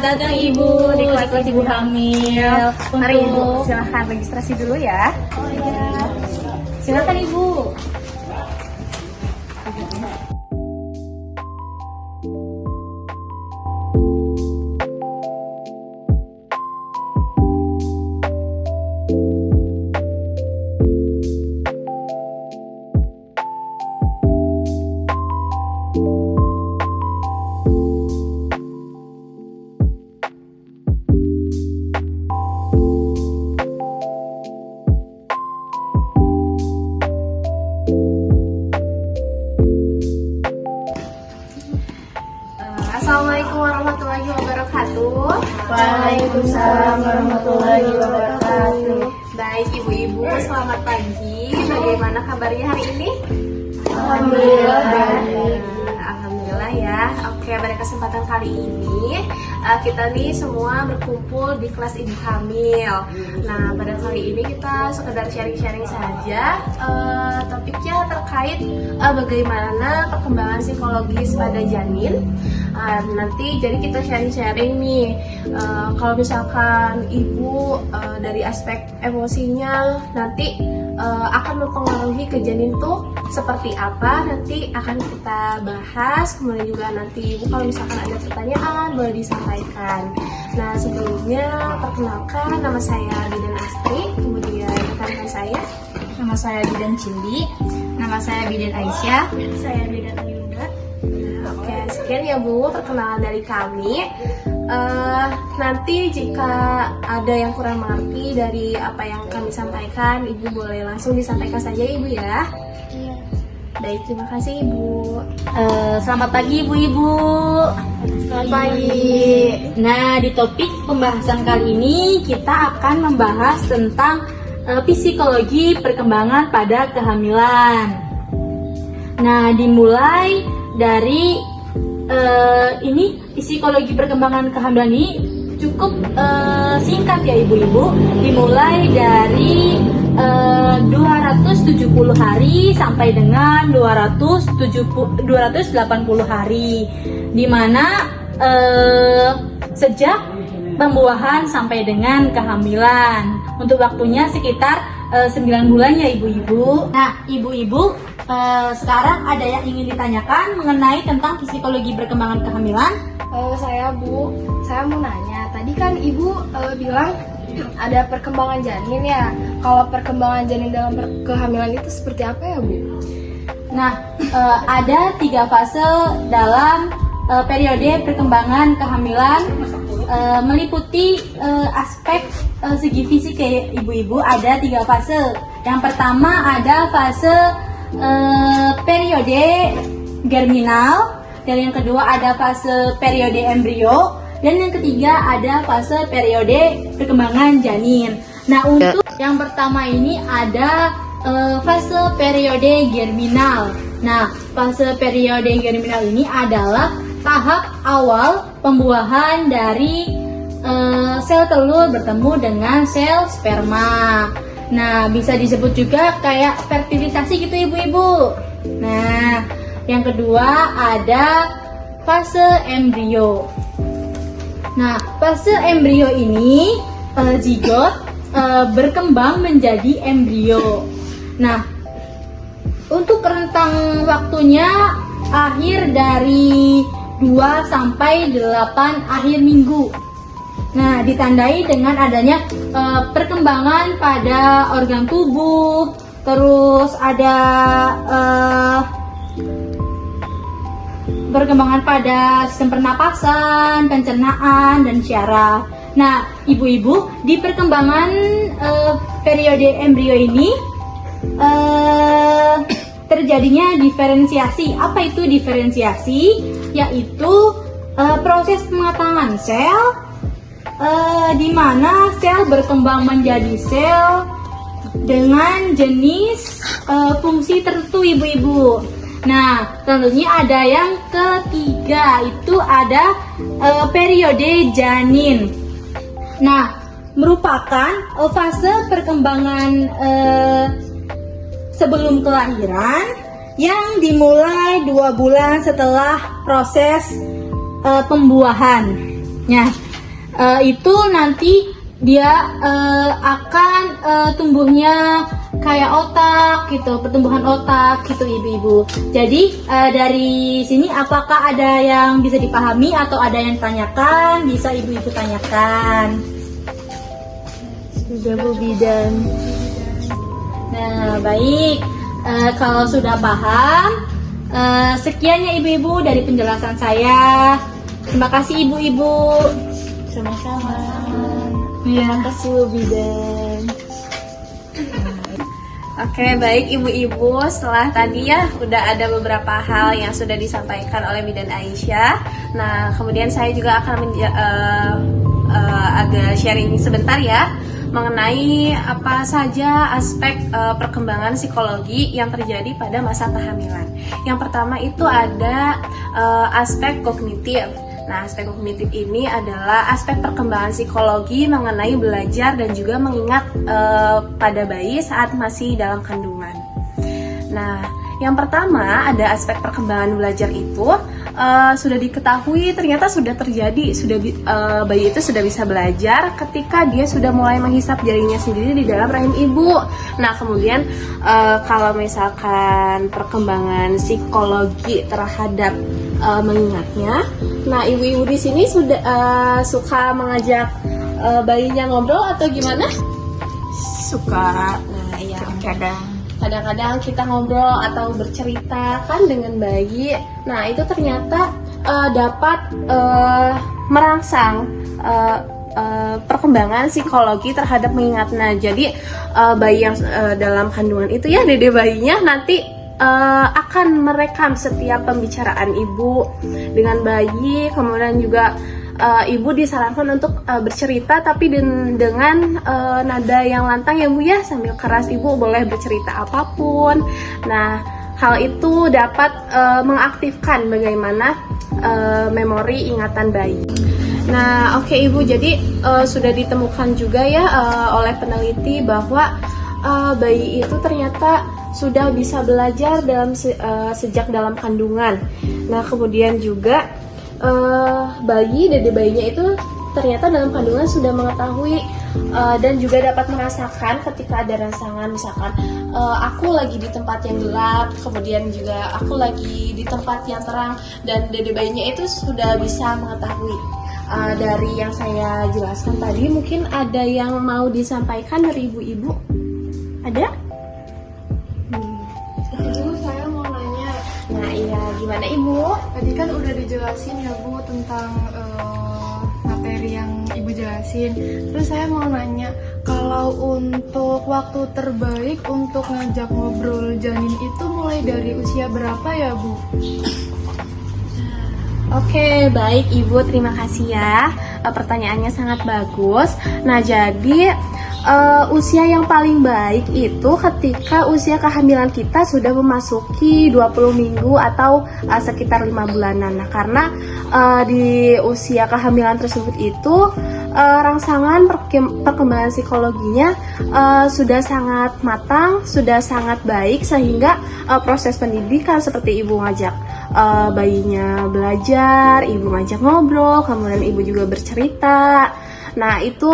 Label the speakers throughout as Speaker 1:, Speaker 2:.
Speaker 1: datang Ibu di kelas Ibu hamil.
Speaker 2: Mari Ibu, silahkan registrasi dulu ya.
Speaker 1: Oh iya. Silakan Ibu.
Speaker 2: Assalamualaikum warahmatullahi wabarakatuh.
Speaker 1: Waalaikumsalam warahmatullahi wabarakatuh.
Speaker 2: Baik ibu-ibu, selamat pagi. Bagaimana kabarnya hari ini?
Speaker 1: Alhamdulillah baik.
Speaker 2: Alhamdulillah ya. Oke, pada kesempatan kali ini kita nih semua berkumpul di kelas ibu hamil. Nah, pada kali ini kita sekedar sharing-sharing saja. Topiknya terkait bagaimana perkembangan psikologis pada janin. Nanti jadi kita sharing-sharing nih. Kalau misalkan ibu dari aspek emosinya nanti akan mempengaruhi ke janin tuh seperti apa, nanti akan kita bahas. Kemudian juga nanti ibu kalau misalkan ada pertanyaan boleh disampaikan. Nah, sebelumnya perkenalkan, nama saya Bidan Astri, kemudian rekan saya,
Speaker 1: Nama saya Bidan Cindy. Nama saya Bidan Aisyah.
Speaker 2: saya Bidan Ayunda. Oke, sekian ya Bu perkenalan dari kami. Nanti jika ada yang kurang mengerti dari apa yang kami sampaikan, Ibu boleh langsung disampaikan saja Ibu ya.
Speaker 1: Iya.
Speaker 2: Baik, terima kasih Ibu.
Speaker 1: Selamat pagi ibu-ibu.
Speaker 2: Selamat pagi.
Speaker 1: Nah, di topik pembahasan kali ini kita akan membahas tentang psikologi perkembangan pada kehamilan. Nah, dimulai dari ini psikologi perkembangan kehamilan ini cukup singkat ya ibu-ibu. Dimulai dari 270 hari sampai dengan 280 hari, dimana sejak pembuahan sampai dengan kehamilan. Untuk waktunya sekitar 9 bulan ya ibu-ibu. Nah ibu-ibu, sekarang ada yang ingin ditanyakan mengenai tentang psikologi perkembangan kehamilan?
Speaker 3: Saya Bu, saya mau nanya. Tadi kan Ibu bilang ada perkembangan janin ya. Kalau perkembangan janin dalam kehamilan itu seperti apa ya Bu?
Speaker 1: Nah, ada 3 fase dalam periode perkembangan kehamilan, meliputi aspek segi fisik ya ibu-ibu. Ada 3 fase. Yang pertama ada fase periode germinal, dan yang kedua ada fase periode embrio, dan yang ketiga ada fase periode perkembangan janin. Nah, untuk yang pertama ini ada fase periode germinal. Nah, fase periode germinal ini adalah tahap awal pembuahan dari sel telur bertemu dengan sel sperma. Nah, bisa disebut juga kayak fertilisasi gitu ibu-ibu. Nah, yang kedua ada fase embrio. Nah, fase embrio ini zigot berkembang menjadi embrio. Nah, untuk rentang waktunya akhir dari 2 sampai 8 akhir minggu. Nah, ditandai dengan adanya perkembangan pada organ tubuh, terus ada perkembangan pada sistem pernapasan, pencernaan, dan syaraf. Nah, ibu-ibu, di perkembangan periode embrio ini terjadinya diferensiasi. Apa itu diferensiasi? Yaitu proses pematangan sel, di mana sel berkembang menjadi sel dengan jenis fungsi tertentu ibu-ibu. Nah, tentunya ada yang ketiga, itu ada periode janin. Nah, merupakan fase perkembangan sebelum kelahiran yang dimulai 2 bulan setelah proses pembuahan. Nah, itu nanti dia akan tumbuhnya kayak otak gitu, pertumbuhan otak gitu ibu-ibu. Jadi dari sini apakah ada yang bisa dipahami atau ada yang tanyakan? Bisa ibu-ibu tanyakan. Sudah Bu Bidan. Nah baik, kalau sudah paham, sekian ya ibu-ibu dari penjelasan saya. Terima kasih ibu-ibu. Sama-sama. Terima kasih Bu Bidan.
Speaker 2: Oke, baik Ibu-Ibu, setelah tadi ya udah ada beberapa hal yang sudah disampaikan oleh Bidan Aisyah. Nah, kemudian saya juga akan agak sharing sebentar ya mengenai apa saja aspek perkembangan psikologi yang terjadi pada masa kehamilan. Yang pertama itu ada aspek kognitif. Nah, aspek kognitif ini adalah aspek perkembangan psikologi mengenai belajar dan juga mengingat pada bayi saat masih dalam kandungan. Nah, yang pertama ada aspek perkembangan belajar itu sudah diketahui ternyata sudah terjadi, bayi itu sudah bisa belajar ketika dia sudah mulai menghisap jarinya sendiri di dalam rahim ibu. Nah, kemudian kalau misalkan perkembangan psikologi terhadap mengingatnya, nah ibu-ibu di sini sudah suka mengajak bayinya ngobrol atau gimana?
Speaker 4: Suka.
Speaker 2: Nah, ya
Speaker 4: Kadang
Speaker 2: kita ngobrol atau bercerita kan dengan bayi. Nah, itu ternyata dapat merangsang perkembangan psikologi terhadap mengingatnya. Jadi bayi yang dalam kandungan itu ya, dede bayinya nanti akan merekam setiap pembicaraan ibu dengan bayi. Kemudian juga ibu disarankan untuk bercerita tapi dengan nada yang lantang ya Bu ya, sambil keras ibu boleh bercerita apapun. Nah, hal itu dapat mengaktifkan bagaimana memori ingatan bayi. Nah, oke Ibu, jadi sudah ditemukan juga ya oleh peneliti bahwa bayi itu ternyata sudah bisa belajar sejak dalam kandungan. Nah, kemudian juga dede bayinya itu ternyata dalam kandungan sudah mengetahui dan juga dapat merasakan ketika ada rangsangan, misalkan aku lagi di tempat yang gelap, kemudian juga aku lagi di tempat yang terang, dan dede bayinya itu sudah bisa mengetahui. Dari yang saya jelaskan tadi, mungkin ada yang mau disampaikan dari ibu-ibu? Ada?
Speaker 3: Ibu, saya mau nanya.
Speaker 2: Nah iya, gimana Ibu?
Speaker 3: Tadi kan udah dijelasin ya Bu tentang materi yang Ibu jelasin. Terus saya mau nanya, kalau untuk waktu terbaik untuk ngajak ngobrol janin itu mulai dari usia berapa ya Bu?
Speaker 2: Oke, baik Ibu, terima kasih ya. Pertanyaannya sangat bagus. Nah, jadi usia yang paling baik itu ketika usia kehamilan kita sudah memasuki 20 minggu atau sekitar 5 bulanan. Nah, karena di usia kehamilan tersebut itu rangsangan perkembangan psikologinya sudah sangat matang, sudah sangat baik, sehingga proses pendidikan seperti ibu ngajak bayinya belajar, ibu ngajak ngobrol, kemudian ibu juga bercerita. Nah, itu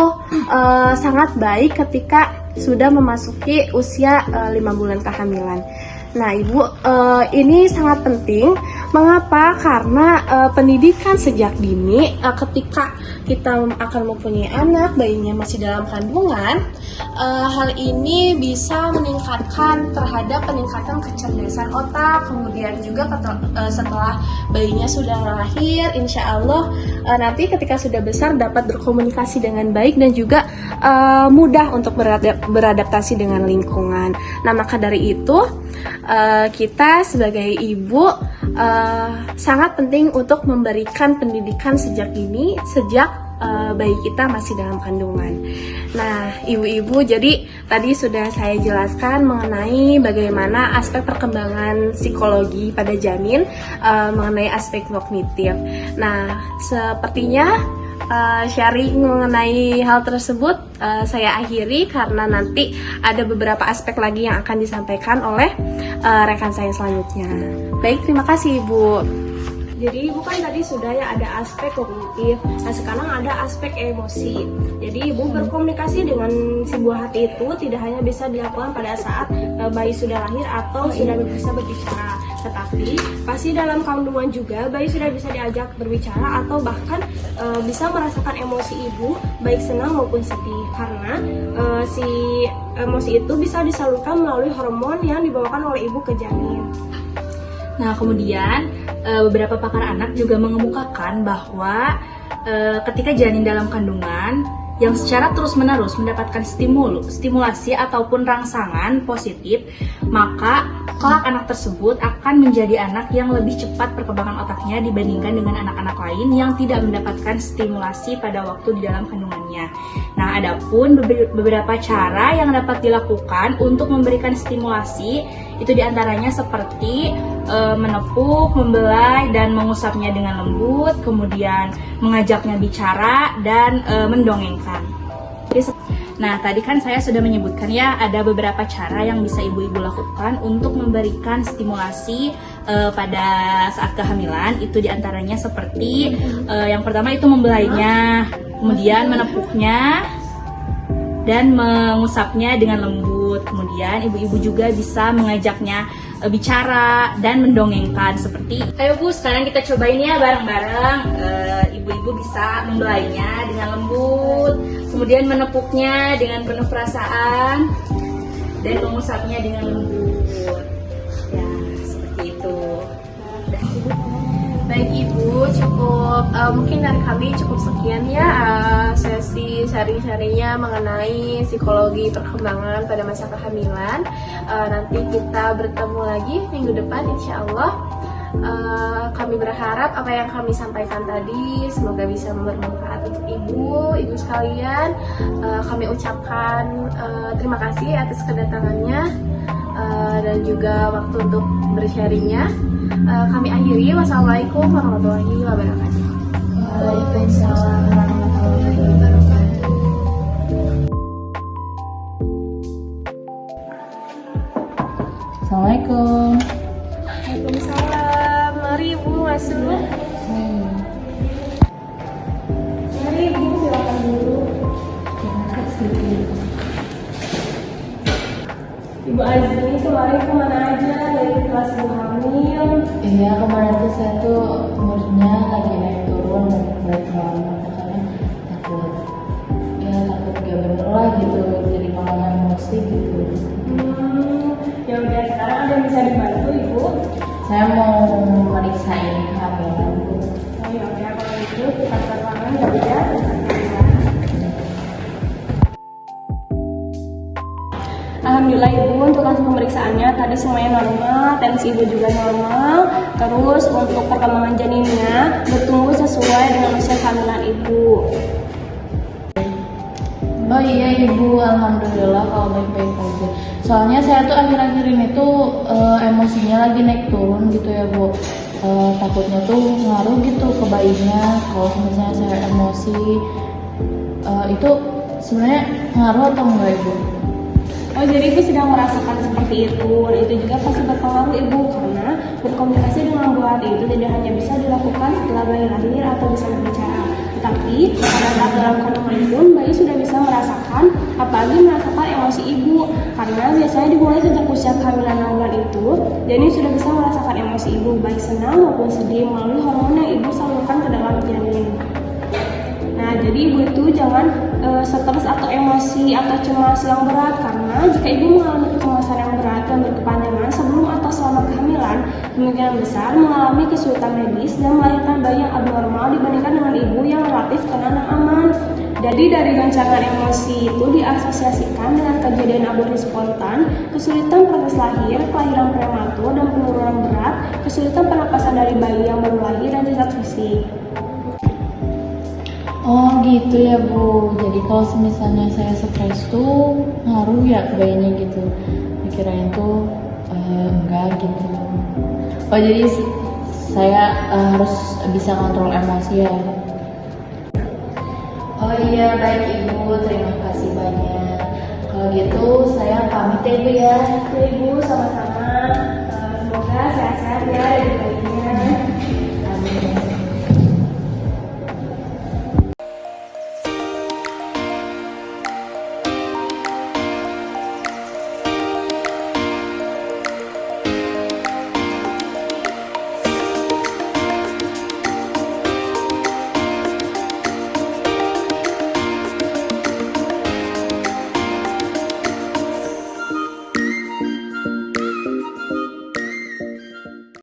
Speaker 2: sangat baik ketika sudah memasuki usia 5 bulan kehamilan. Nah, Ibu, ini sangat penting. Mengapa? Karena pendidikan sejak dini, ketika kita akan mempunyai anak, bayinya masih dalam kandungan, hal ini bisa meningkatkan peningkatan kecerdasan otak. Kemudian juga setelah bayinya sudah lahir, insya Allah nanti ketika sudah besar dapat berkomunikasi dengan baik dan juga mudah untuk beradaptasi dengan lingkungan. Nah, maka dari itu kita sebagai ibu sangat penting untuk memberikan pendidikan sejak dini, sejak bayi kita masih dalam kandungan. Nah, ibu-ibu, jadi tadi sudah saya jelaskan mengenai bagaimana aspek perkembangan psikologi pada janin, mengenai aspek kognitif. Nah, sepertinya sharing mengenai hal tersebut saya akhiri karena nanti ada beberapa aspek lagi yang akan disampaikan oleh rekan saya selanjutnya. Baik, terima kasih Ibu. Jadi bukan tadi sudah ya ada aspek kognitif, nah sekarang ada aspek emosi. Jadi ibu berkomunikasi dengan si buah hati itu tidak hanya bisa dilakukan pada saat bayi sudah lahir atau sudah bisa berbicara, tetapi pasti dalam kandungan juga bayi sudah bisa diajak berbicara atau bahkan bisa merasakan emosi ibu baik senang maupun sedih, karena si emosi itu bisa disalurkan melalui hormon yang dibawakan oleh ibu ke janin.
Speaker 1: Nah, kemudian beberapa pakar anak juga mengemukakan bahwa ketika janin dalam kandungan yang secara terus-menerus mendapatkan stimulasi ataupun rangsangan positif, maka kelak anak tersebut akan menjadi anak yang lebih cepat perkembangan otaknya dibandingkan dengan anak-anak lain yang tidak mendapatkan stimulasi pada waktu di dalam kandungannya. Nah, adapun beberapa cara yang dapat dilakukan untuk memberikan stimulasi itu diantaranya seperti menepuk, membelai, dan mengusapnya dengan lembut, kemudian mengajaknya bicara, dan mendongengkan. Nah, tadi kan saya sudah menyebutkan ya, ada beberapa cara yang bisa ibu-ibu lakukan untuk memberikan stimulasi pada saat kehamilan. Itu diantaranya seperti yang pertama itu membelainya, kemudian menepuknya, dan mengusapnya dengan lembut. Kemudian ibu-ibu juga bisa mengajaknya bicara dan mendongengkan seperti, ayo Bu, sekarang kita cobain ya bareng-bareng. Ibu-ibu bisa membelainya dengan lembut, kemudian menepuknya dengan penuh perasaan, dan mengusapnya dengan lembut. Ya, seperti itu.
Speaker 2: Baik Ibu, cukup mungkin dari kami cukup sekian ya sesi sharing-sharingnya mengenai psikologi perkembangan pada masa kehamilan. Nanti kita bertemu lagi minggu depan insya Allah. Kami berharap apa yang kami sampaikan tadi semoga bisa bermanfaat untuk ibu sekalian. Kami ucapkan terima kasih atas kedatangannya dan juga waktu untuk bersharingnya. Kami akhiri. Wassalamualaikum warahmatullahi wabarakatuh.
Speaker 3: Waalaikumsalam warahmatullahi wabarakatuh.
Speaker 4: Assalamualaikum.
Speaker 2: Waalaikumsalam. Mari Ibu masuk. Mari Ibu silakan dulu. Ibu Azmi kemarin kemana aja dari kelas ibu hamil?
Speaker 4: Iya, kemarin tuh saya tuh umurnya lagi naik turun berat banget, makanya takut gak bener lah gitu, jadi malah emosi gitu.
Speaker 2: Ya udah, sekarang ada yang bisa dibantu Ibu?
Speaker 4: Saya mau meriksain kehamilan Bu.
Speaker 2: Oh ya udah, kalau gitu kita ke ruangan ya udah. Alhamdulillah Ibu, untuk hasil pemeriksaannya tadi semuanya normal, tensi Ibu juga normal. Terus untuk perkembangan janinnya bertumbuh sesuai dengan usia kehamilan Ibu.
Speaker 4: Oh iya Ibu, alhamdulillah kalau baik-baik aja. Soalnya saya tuh akhir-akhir ini tuh emosinya lagi naik turun gitu ya Bu. Takutnya tuh ngaruh gitu ke bayinya kalau misalnya saya emosi. Itu sebenarnya ngaruh atau enggak Ibu?
Speaker 2: Oh jadi Ibu sedang merasakan seperti itu. Itu juga pasti berpengaruh Ibu, karena berkomunikasi dengan buah hati itu tidak hanya bisa dilakukan setelah bayi lahir atau bisa berbicara, tetapi pada saat dalam kandungan pun bayi sudah bisa merasakan, apalagi merasakan emosi ibu, karena biasanya dimulai sejak usia kehamilan 6 bulan itu, jadi sudah bisa merasakan emosi ibu baik senang maupun sedih melalui hormon yang ibu salurkan ke dalam janin. Nah, jadi ibu itu jangan stres atau emosi atau cemas yang berat, karena jika ibu mengalami kecemasan yang berat dan berkepanjangan sebelum atau selama kehamilan, kemungkinan besar mengalami kesulitan medis dan melahirkan bayi yang abnormal dibandingkan dengan ibu yang relatif tenang dan aman. Jadi dari goncangan emosi itu diasosiasikan dengan kejadian aborsi spontan, kesulitan proses lahir, kelahiran prematur dan penurunan berat, kesulitan pernapasan dari bayi yang baru lahir dan cacat fisik.
Speaker 4: Oh gitu ya Bu, jadi kalau misalnya saya stres tuh ngaruh ya ke bayinya gitu. Dikirain tuh enggak gitu. Oh jadi saya harus bisa kontrol emosi ya. Oh iya baik Ibu, terima kasih banyak. Kalau gitu saya pamit ya Ibu ya.
Speaker 2: Ya Ibu, sama-sama. Semoga sehat-sehat ya dari bayinya.
Speaker 4: Amin. gitu.